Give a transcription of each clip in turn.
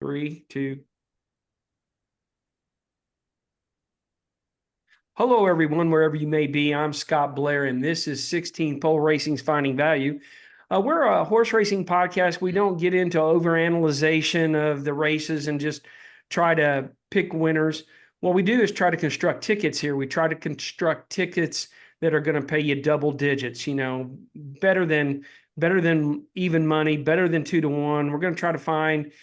Three, two. Hello, everyone, wherever you may be. I'm Scott Blair, and this is 16 Pole Racing's Finding Value. We're a horse racing podcast. We don't get into overanalyzation of the races and just try to pick winners. What we do is try to construct tickets here. We try to construct tickets that are going to pay you double digits, better than even money, better than 2-to-1. We're going to try to find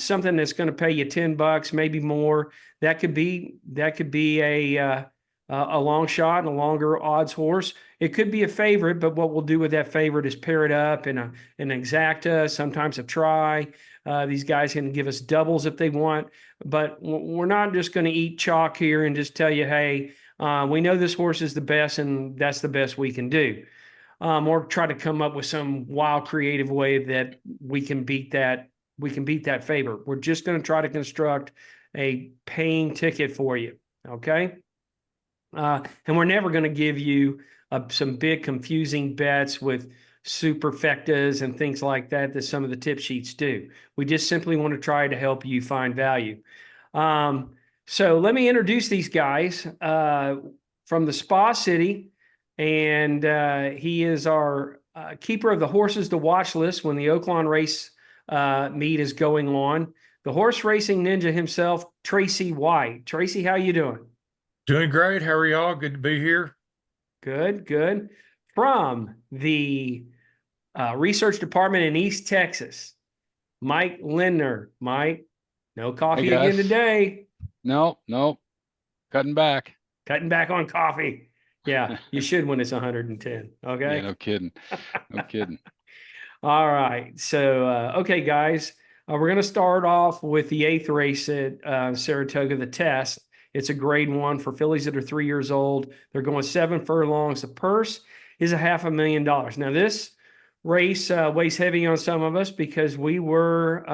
something that's going to pay you $10, maybe more. That could be a long shot and a longer odds horse. It could be a favorite, but what we'll do with that favorite is pair it up in an exacta, sometimes a try. These guys can give us doubles if they want, but we're not just going to eat chalk here and just tell you, hey, we know this horse is the best, and that's the best we can do. Or try to come up with some wild, creative way that we can beat that. We can beat that favorite. We're just going to try to construct a paying ticket for you. Okay. And we're never going to give you some big confusing bets with superfectas and things like that some of the tip sheets do. We just simply want to try to help you find value. So let me introduce these guys from the Spa City, and he is our keeper of the horses to watch list when the Oaklawn race meet is going on. The horse racing ninja himself, Tracy White. Tracy, how you doing? Doing great. How are y'all? Good to be here. Good, good. From the research department in East Texas, Mike Lindner. Mike, no coffee again today. No, cutting back. Cutting back on coffee. Yeah, you should when it's 110. Okay. Yeah, no kidding. No kidding. All right. So, okay, guys, we're going to start off with the 8th race at Saratoga, the test. It's a grade 1 for fillies that are 3 years old. They're going 7 furlongs. The purse is $500,000. Now, this race weighs heavy on some of us because we're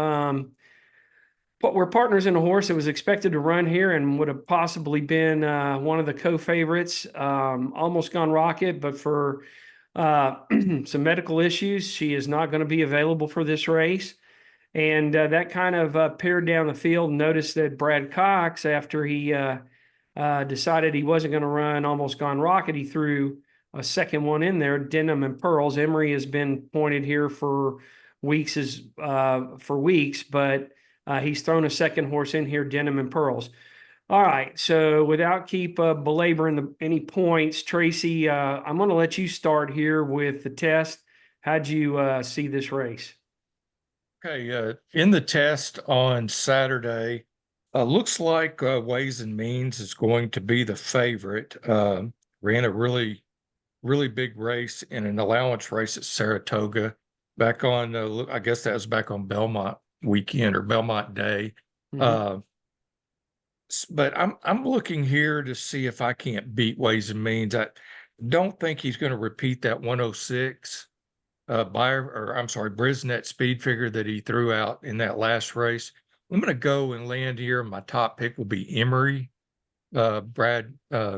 partners in a horse that was expected to run here and would have possibly been one of the co-favorites, Almost Gone Rocket, but for some medical issues, she is not going to be available for this race. And that kind of pared down the field. Noticed that Brad Cox, after he decided he wasn't going to run Almost Gone Rocket, he threw a second one in there, Denim and Pearls. Emery has been pointed here for weeks, but he's thrown a second horse in here, Denim and Pearls. All right, so without belaboring any points, Tracy, I'm going to let you start here with the test. How'd you see this race? Okay, in the test on Saturday, looks like Ways and Means is going to be the favorite. Ran a really big race in an allowance race at Saratoga back on, I guess that was back on Belmont weekend or Belmont Day. Mm-hmm. But I'm looking here to see if I can't beat Ways and Means. I don't think he's going to repeat that 106 Brisnet speed figure that he threw out in that last race. I'm going to go and land here. My top pick will be Emery, Brad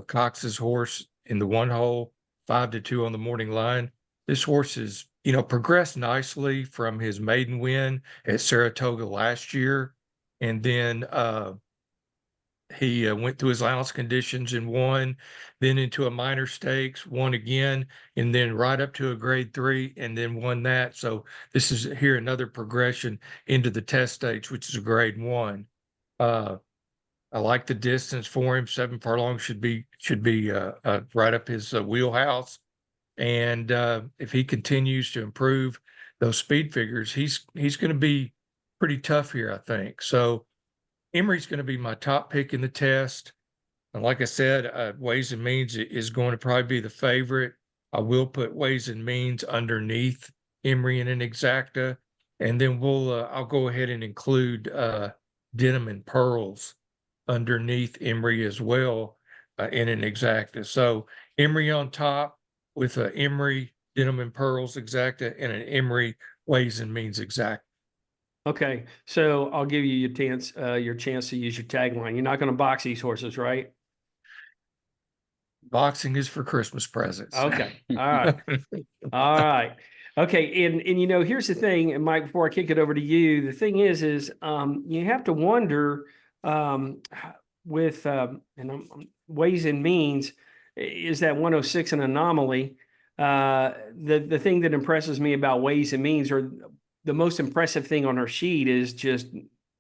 Cox's horse in the 1 hole, 5-2 on the morning line. This horse is, progressed nicely from his maiden win at Saratoga last year. And then he went through his allowance conditions and won, then into a minor stakes, won again, and then right up to a grade 3 and then won that. So this is here another progression into the test stage, which is a grade 1. I like the distance for him. 7 furlongs should be right up his wheelhouse. And if he continues to improve those speed figures, he's going to be pretty tough here, I think. So Emery's going to be my top pick in the test. And like I said, Ways and Means is going to probably be the favorite. I will put Ways and Means underneath Emery in an exacta. And then I'll go ahead and include Denim and Pearls underneath Emery as well in an exacta. So Emery on top with Emery, Denim and Pearls exacta, and an Emery Ways and Means exacta. Okay, so I'll give you your chance to use your tagline. You're not going to box these horses, right? Boxing is for Christmas presents. Okay, all right, all right. Okay, and here's the thing, and Mike, before I kick it over to you, the thing is you have to wonder with ways and means, is that 106 an anomaly? The thing that impresses me about ways and means, or the most impressive thing on her sheet, is just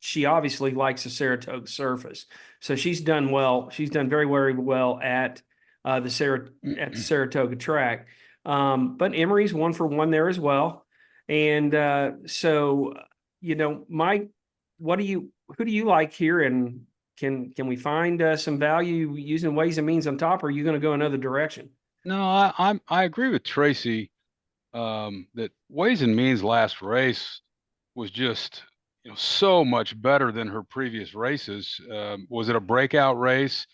she obviously likes the Saratoga surface, so she's done well. She's done very, very well at the Saratoga track. But Emory's 1 for 1 there as well. And so, Mike, who do you like here? And can we find some value using ways and means on top, or are you going to go another direction? No, I agree with Tracy, that Ways and Means last race was just, so much better than her previous races. Was it a breakout race?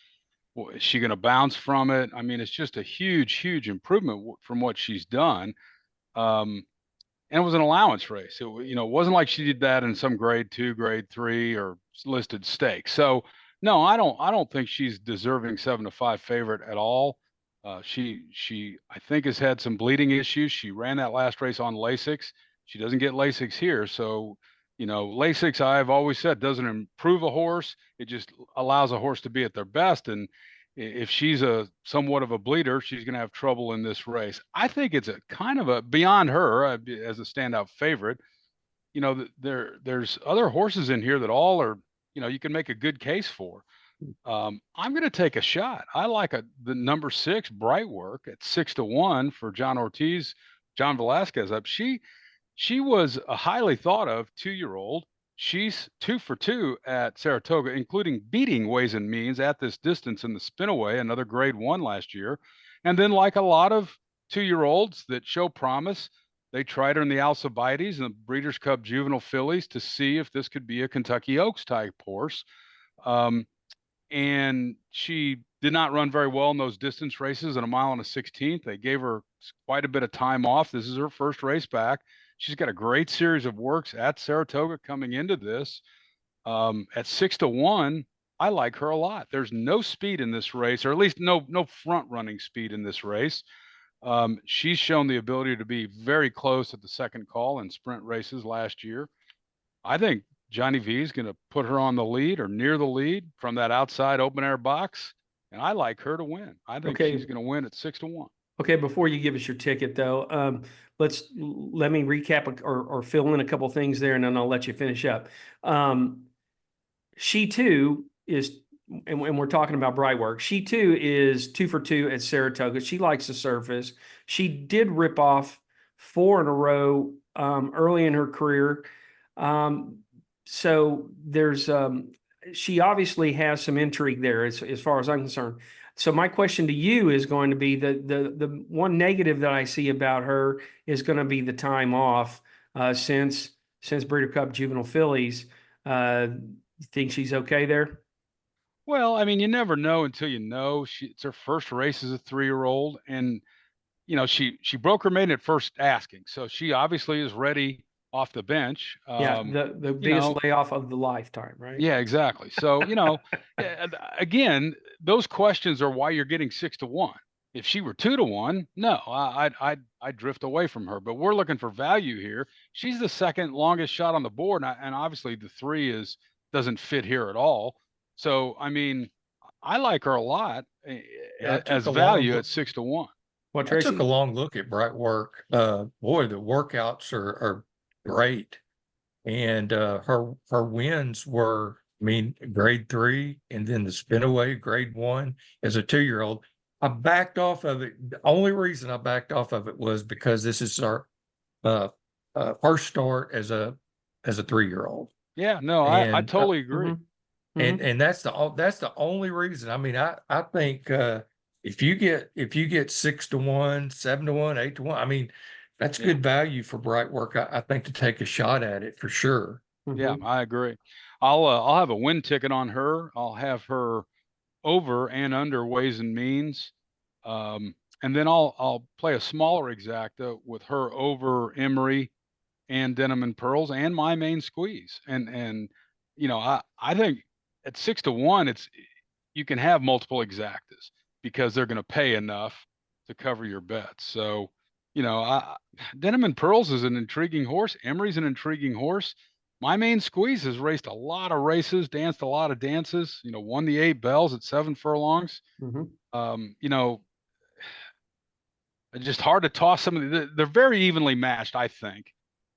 Is she going to bounce from it? I mean, it's just a huge, huge improvement from what she's done. Um, and it was an allowance race. It wasn't like she did that in some grade 2, grade 3, or listed stake. So no, I don't think she's deserving 7-5 favorite at all. She I think has had some bleeding issues. She ran that last race on Lasix. She doesn't get Lasix here, so Lasix, I've always said, doesn't improve a horse. It just allows a horse to be at their best. And if she's a somewhat of a bleeder, she's going to have trouble in this race. I think it's a kind of a beyond her as a standout favorite. There's other horses in here that all are, you can make a good case for. I'm going to take a shot. I like the number 6 Bright Work at 6-1 for John Ortiz, John Velasquez up. She was a highly thought of 2-year-old. She's 2 for 2 at Saratoga, including beating Ways and Means at this distance in the Spinaway, another grade 1 last year. And then, like a lot of 2-year-olds that show promise, they tried her in the Alcibiades and the Breeders' Cup Juvenile Fillies to see if this could be a Kentucky Oaks type horse. And she did not run very well in those distance races at 1 1/16. They gave her quite a bit of time off. This is her first race back. She's got a great series of works at Saratoga coming into this. At 6-1, I like her a lot. There's no speed in this race, or at least no front running speed in this race. She's shown the ability to be very close at the second call in sprint races last year. I think Johnny V is going to put her on the lead or near the lead from that outside open air box, and I like her to win. I think Okay. she's going to win at 6-1. Okay, before you give us your ticket, though, let me recap or fill in a couple things there, and then I'll let you finish up. She too is, and we're talking about Bright Work. She too is 2 for 2 at Saratoga. She likes the surface. She did rip off 4 in a row early in her career. So there's she obviously has some intrigue there as far as I'm concerned. So my question to you is going to be the one negative that I see about her is going to be the time off since Breeder Cup Juvenile Fillies. You think she's okay there? Well, I mean, you never know until you know. It's her first race as a 3-year-old, and she broke her maiden at first asking, so she obviously is ready off the bench. Yeah, the You biggest know, layoff of the lifetime, right? yeah, exactly. So again, those questions are why you're getting 6-1. If she were 2-1, no, I'd drift away from her. But we're looking for value here. She's the second longest shot on the board, and obviously the 3 doesn't fit here at all. So I mean, I like her a lot Yeah, I as took a long value look. at 6-1. What, I took Tracy? a long look at Bright Work. Boy, the workouts are great. And her wins were, I mean, grade 3, and then the Spinaway grade 1 as a 2-year-old. I backed off of it. The only reason I backed off of it was because this is our uh, first start as a 3-year-old, Yeah, no, I and totally agree. and that's the only reason. I mean, I think if you get 6-1, 7-1, 8-1, I mean, that's Yeah. good value for Bright Work. I think to take a shot at it for sure. Yeah, I agree. I'll have a win ticket on her. I'll have her over and under Ways and Means. And then I'll play a smaller exacta with her over Emory and Denim and Pearls and my main squeeze. And I think at 6-1, you can have multiple exactas because they're going to pay enough to cover your bets. So, Denim and Pearls is an intriguing horse. Emery's an intriguing horse. My Main Squeeze has raced a lot of races, danced a lot of dances, won the 8 bells at 7 furlongs. Mhm. Um, you know, it's just hard to toss some of they're very evenly matched, I think.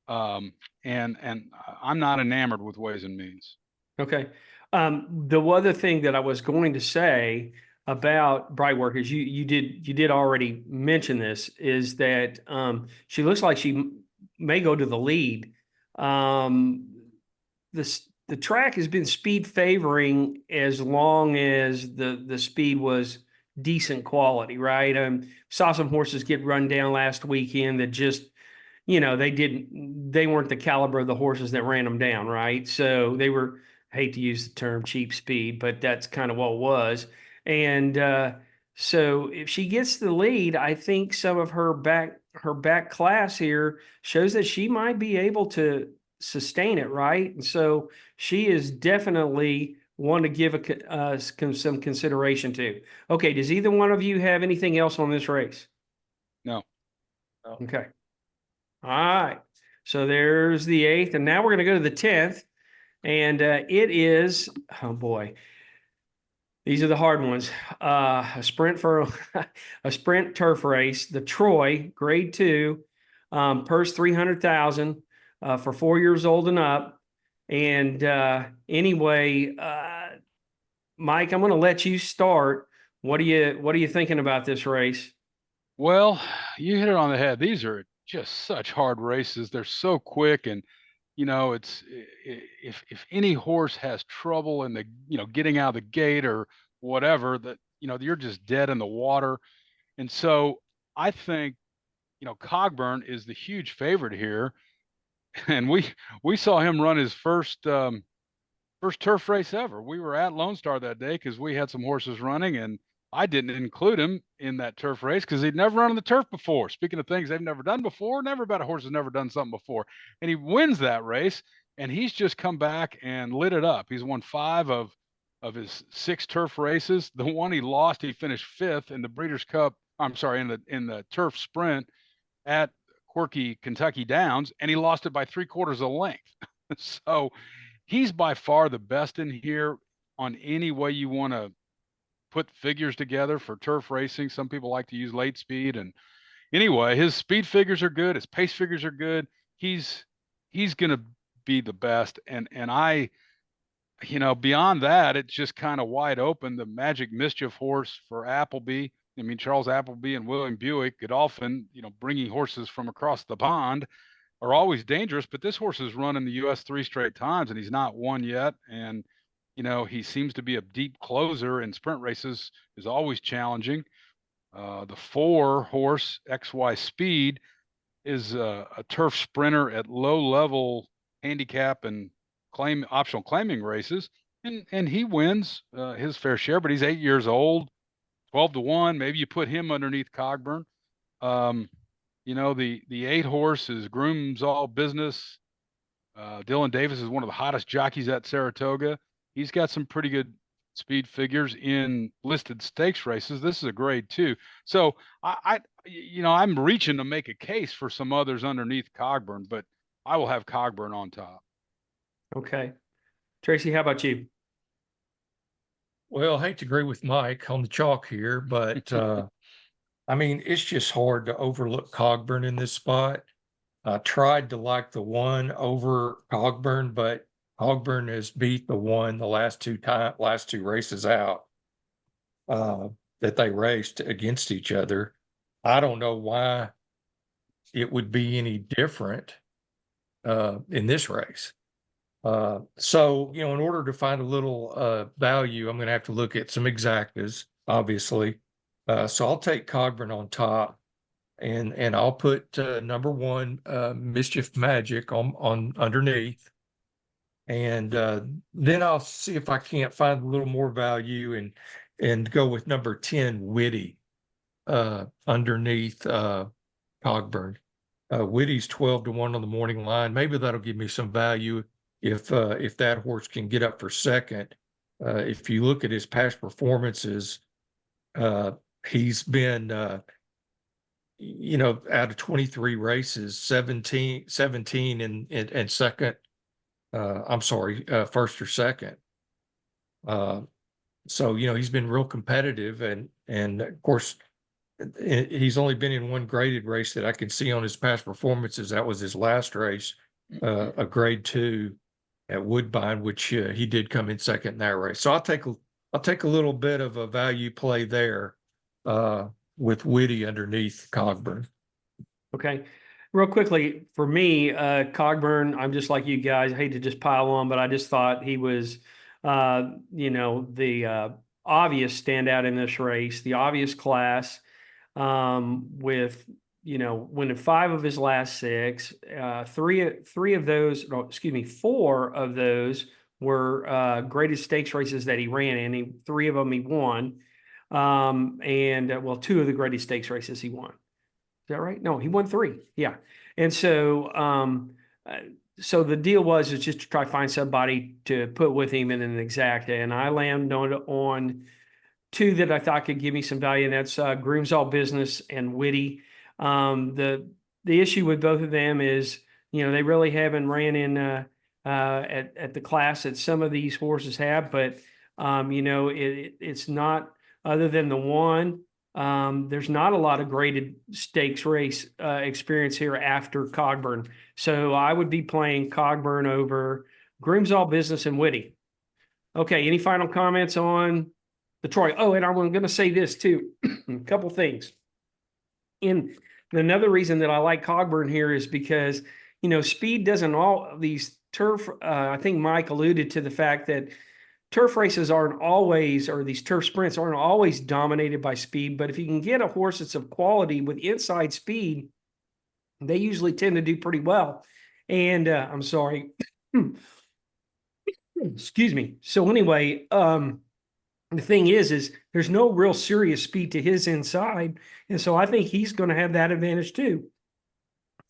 And I'm not enamored with Ways and Means. Okay. The other thing that I was going to say about Brightwork is you did already mention this, is that she looks like she may go to the lead. The track has been speed favoring as long as the speed was decent quality, right? Saw some horses get run down last weekend that just, they weren't the caliber of the horses that ran them down, right? So they were, I hate to use the term cheap speed, but that's kind of what it was. And so if she gets the lead, I think some of her back class here shows that she might be able to sustain it, right? And so she is definitely one to give some consideration to. Okay, does either one of you have anything else on this race? No. Okay. All right. So there's the 8th, and now we're going to go to the 10th, and it is, oh boy, these are the hard ones. A sprint for a sprint turf race, the Troy Grade 2, purse 300,000 for 4 years old and up. And anyway, Mike, I'm going to let you start. What are you thinking about this race? Well, you hit it on the head. These are just such hard races. They're so quick, and if any horse has trouble in the getting out of the gate or whatever, that you're just dead in the water. And so I think Cogburn is the huge favorite here, and we saw him run his first turf race ever. We were at Lone Star that day because we had some horses running, and I didn't include him in that turf race because he'd never run on the turf before. Speaking of things they've never done before, never about a horse has never done something before. And he wins that race, and he's just come back and lit it up. He's won 5 of his 6 turf races. The one he lost, he finished 5th in the Breeders' Cup. I'm sorry, in the turf sprint at Quirky Kentucky Downs, and he lost it by 3/4 of a length. So he's by far the best in here on any way you want to put figures together for turf racing. Some people like to use late speed, and anyway, his speed figures are good, his pace figures are good. He's going to be the best, and I beyond that, it's just kind of wide open. The Magic Mischief horse for Appleby. I mean, Charles Appleby and William Buick, Godolphin, bringing horses from across the pond are always dangerous, but this horse has run in the US 3 straight times and he's not won yet. And, he seems to be a deep closer in sprint races, is always challenging. The 4 horse XY Speed is a turf sprinter at low level handicap and optional claiming races. And he wins his fair share, but he's 8 years old, 12-1. Maybe you put him underneath Cogburn. The 8 horse is Groom's All Business. Dylan Davis is one of the hottest jockeys at Saratoga. He's got some pretty good speed figures in listed stakes races. This is a grade 2. So I'm reaching to make a case for some others underneath Cogburn, but I will have Cogburn on top. Okay. Tracy, how about you? Well, I hate to agree with Mike on the chalk here, but I mean, it's just hard to overlook Cogburn in this spot. I tried to like the 1 over Cogburn, but Cogburn has beat the 1 the last two races out that they raced against each other. I don't know why it would be any different in this race. So, in order to find a little value, I'm going to have to look at some exactas, obviously. So I'll take Cogburn on top, and I'll put number 1 Mischief Magic on underneath, and then I'll see if I can't find a little more value and go with number 10 Witty underneath Cogburn. Witty's 12-1 on the morning line. Maybe that'll give me some value if that horse can get up for second. If you look at his past performances, he's been out of 23 races, 17 in second, I'm sorry, first or second. So, he's been real competitive, and of course, he's only been in one graded race that I can see on his past performances. That was his last race, a grade 2 at Woodbine, which he did come in second in that race. So I'll take a little bit of a value play there with Whitty underneath Cogburn. Okay. Real quickly, for me, Cogburn, I'm just like you guys. I hate to just pile on, but I just thought he was, the obvious standout in this race, the obvious class, with, winning 5 of his last 6. Three of those, no, excuse me, 4 of those were graded stakes races that he ran in. 3 of them he won. And well, 2 of the graded stakes races he won. Is that right? No, he won 3. Yeah. And so the deal was just to try to find somebody to put with him in an exacta. And I landed on 2 that I thought could give me some value. And that's Groom's All Business and Whitty. The issue with both of them is, they really haven't ran in at the class that some of these horses have, but it's not, other than the one. There's not a lot of graded stakes race experience here after Cogburn. So I would be playing Cogburn over Groom's All Business and Whitty. Okay, any final comments on the Troy? Oh, and I'm going to say this too. A couple things. And another reason that I like Cogburn here is because, speed doesn't all these turf. I think Mike alluded to the fact that turf races aren't always, or these turf sprints aren't always dominated by speed, but if you can get a horse that's of quality with inside speed, they usually tend to do pretty well. And I'm sorry, excuse me. So anyway, the thing is there's no real serious speed to his inside. And so I think he's going to have that advantage too.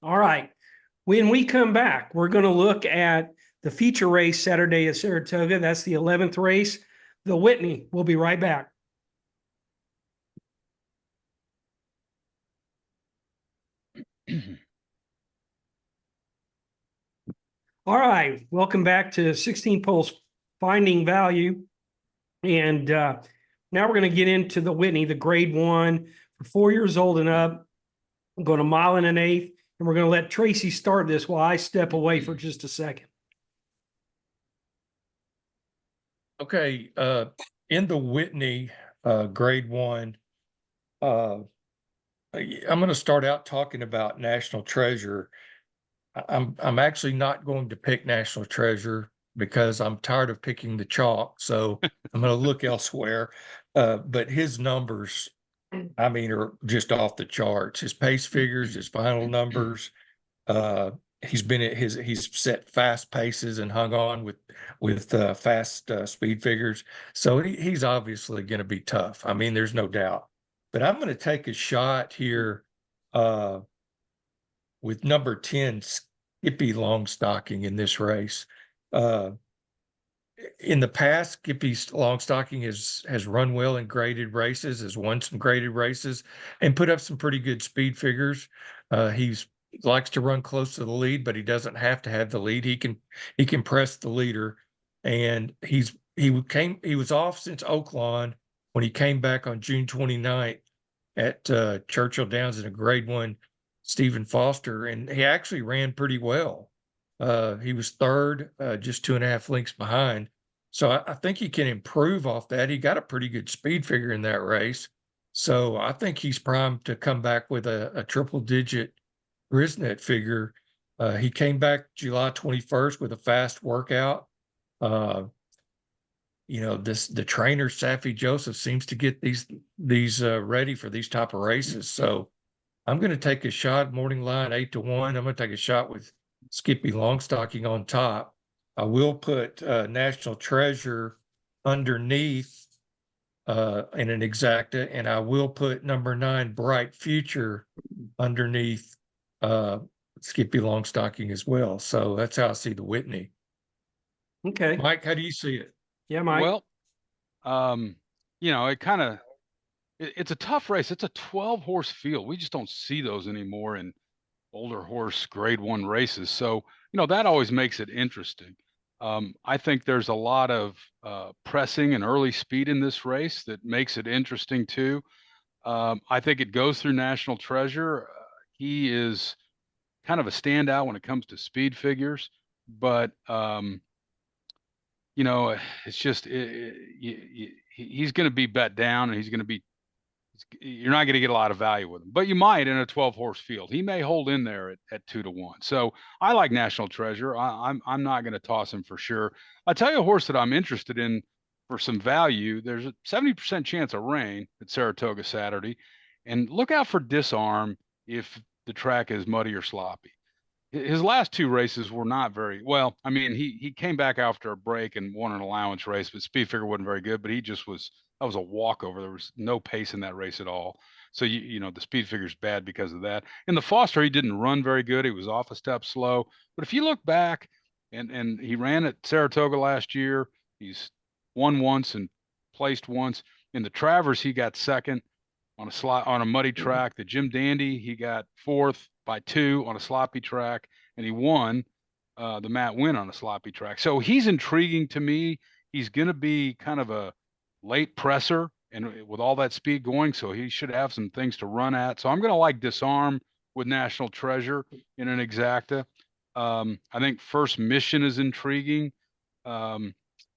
All right. When we come back, we're going to look at the feature race Saturday at Saratoga. That's the 11th race, the Whitney. We'll be right back. All right, welcome back to 16 Poles Finding Value. And now we're going to get into the Whitney, the grade 1 for 4 years old and up. I'm going 1 1/8, and we're going to let Tracy start this while I step away for just a second. Okay, in the Whitney grade 1, I'm going to start out talking about National Treasure. I'm actually not going to pick National Treasure because I'm tired of picking the chalk, so I'm going to look elsewhere. But his numbers, I mean, are just off the charts. His pace figures, his final numbers. He's set fast paces and hung on with fast speed figures. So he's obviously going to be tough. I mean, there's no doubt. But I'm going to take a shot here with number 10, Skippy Longstocking in this race. In the past, Skippy Longstocking has run well in graded races, has won some graded races, and put up some pretty good speed figures. He likes to run close to the lead, but he doesn't have to have the lead. He can press the leader, and he was off since Oaklawn. When he came back on June 29th at Churchill Downs in a grade 1 Stephen Foster, and he actually ran pretty well. He was 3rd, just 2.5 lengths behind. So I think he can improve off that. He got a pretty good speed figure in that race. So I think he's primed to come back with a triple-digit Brisnet figure. He came back July 21st with a fast workout. The trainer, Safi Joseph, seems to get these ready for these type of races. So I'm going to take a shot, morning line 8-1. I'm going to take a shot with Skippy Longstocking on top. I will put National Treasure underneath in an exacta, and I will put number 9 Bright Future underneath Skippy Longstocking as well. So that's how I see the Whitney. Okay. Mike, how do you see it? Yeah, Mike. Well, it it's a tough race. It's a 12 horse field. We just don't see those anymore in older horse grade one races. So, that always makes it interesting. I think there's a lot of pressing and early speed in this race that makes it interesting too. I think it goes through National Treasure. He is kind of a standout when it comes to speed figures, but it's just he's going to be bet down, and you're not going to get a lot of value with him, but you might in a 12 horse field. He may hold in there at 2-1. So I like National Treasure. I'm not going to toss him for sure. I'll tell you a horse that I'm interested in for some value. There's a 70% chance of rain at Saratoga Saturday, and look out for Disarm if the track is muddy or sloppy. His last two races were not very well. I mean, he came back after a break and won an allowance race, but speed figure wasn't very good. But that was a walkover. There was no pace in that race at all. So the speed figure's bad because of that. In the Foster, he didn't run very good. He was off a step slow. But if you look back, and he ran at Saratoga last year, he's won once and placed once. In the Travers, he got second on a muddy track. The Jim Dandy, he got fourth by 2 on a sloppy track, and he won the Matt Win on a sloppy track. So he's intriguing to me. He's going to be kind of a late presser, and with all that speed going, so he should have some things to run at. So I'm going to like Disarm with National Treasure in an exacta. I think First Mission is intriguing.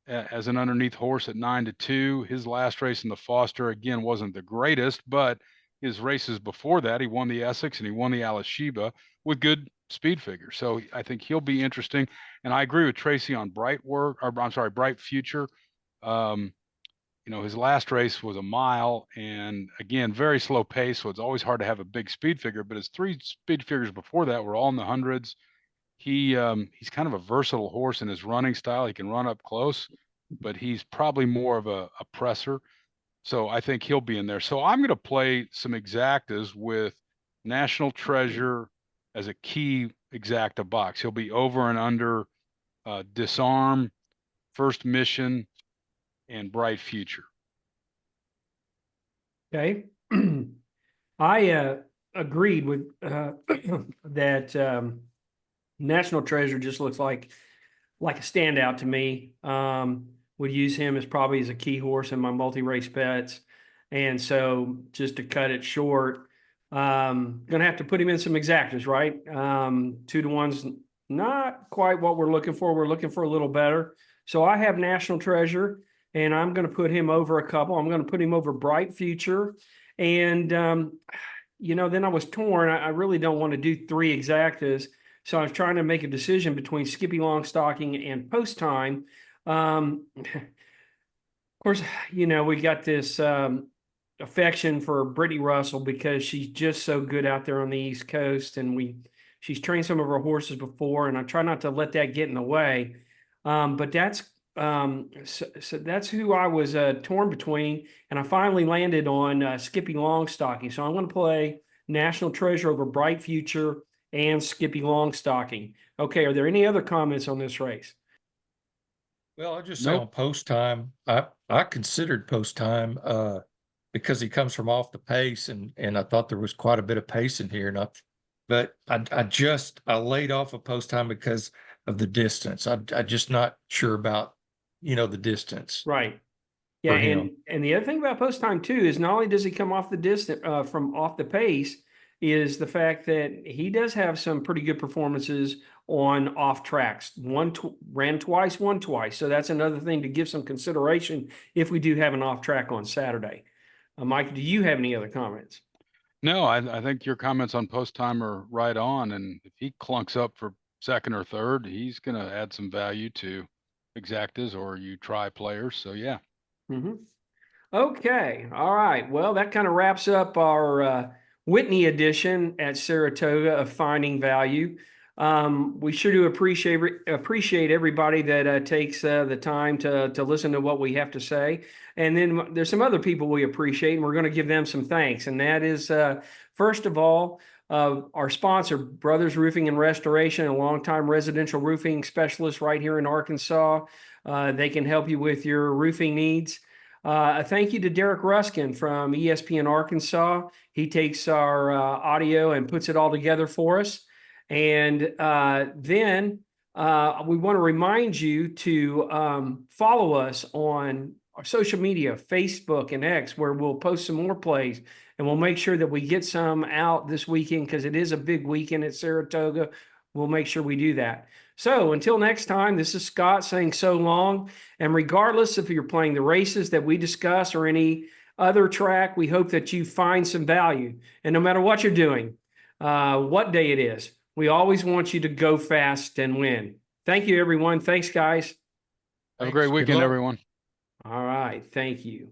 As an underneath horse at 9-2. His last race in the Foster, again, wasn't the greatest, but his races before that, he won the Essex and he won the Alashiba with good speed figures. So I think he'll be interesting. And I agree with Tracy on Bright Future. His last race was a mile, and again, very slow pace. So it's always hard to have a big speed figure, but his 3 speed figures before that were all in the hundreds. He's kind of a versatile horse in his running style. He can run up close, but he's probably more of a presser. So I think he'll be in there. So I'm going to play some exactas with National Treasure as a key exacta box. He'll be over and under Disarm, First Mission, and Bright Future. Okay. I agreed with that. National Treasure just looks like a standout to me. Would use him as probably as a key horse in my multi-race bets. And so just to cut it short, gonna have to put him in some exactas, right? 2-1's not quite what we're looking for. We're looking for a little better. So I have National Treasure, and I'm going to put him over a couple. I'm going to put him over Bright Future. And, then I was torn. I really don't want to do 3 exactas. So I was trying to make a decision between Skippy Longstocking and Post Time. Of course, we got this affection for Brittany Russell because she's just so good out there on the East Coast, and she's trained some of her horses before, and I try not to let that get in the way. But that's so that's who I was torn between, and I finally landed on Skippy Longstocking. So I'm going to play National Treasure over Bright Future and Skippy Longstocking. Okay, are there any other comments on this race? Well, I'll just say on Post Time, I considered Post Time because he comes from off the pace, and I thought there was quite a bit of pace in here, but I laid off of Post Time because of the distance. I'm just not sure about the distance. Right. Yeah, and the other thing about Post Time too is not only does he come off the distance from off the pace, is the fact that he does have some pretty good performances on off tracks. Ran twice, won twice. So that's another thing to give some consideration if we do have an off track on Saturday. Mike, do you have any other comments? No, I think your comments on Post Time are right on. And if he clunks up for second or third, he's going to add some value to exactas or you try players. So yeah. Mm-hmm. Okay. All right. Well, that kind of wraps up our Whitney edition at Saratoga of Finding Value. We sure do appreciate everybody that takes the time to listen to what we have to say. And then there's some other people we appreciate, and we're going to give them some thanks. And that is, first of all, our sponsor, Brothers Roofing and Restoration, a longtime residential roofing specialist right here in Arkansas. They can help you with your roofing needs. A thank you to Derek Ruskin from ESPN Arkansas. He takes our audio and puts it all together for us. And then we want to remind you to follow us on our social media, Facebook and X, where we'll post some more plays. And we'll make sure that we get some out this weekend because it is a big weekend at Saratoga. We'll make sure we do that. So until next time, this is Scott saying so long. And regardless if you're playing the races that we discuss or any other track, we hope that you find some value. And no matter what you're doing, what day it is, we always want you to go fast and win. Thank you, everyone. Thanks, guys. Have a great Thanks. Good weekend, luck. everyone. All right. Thank you.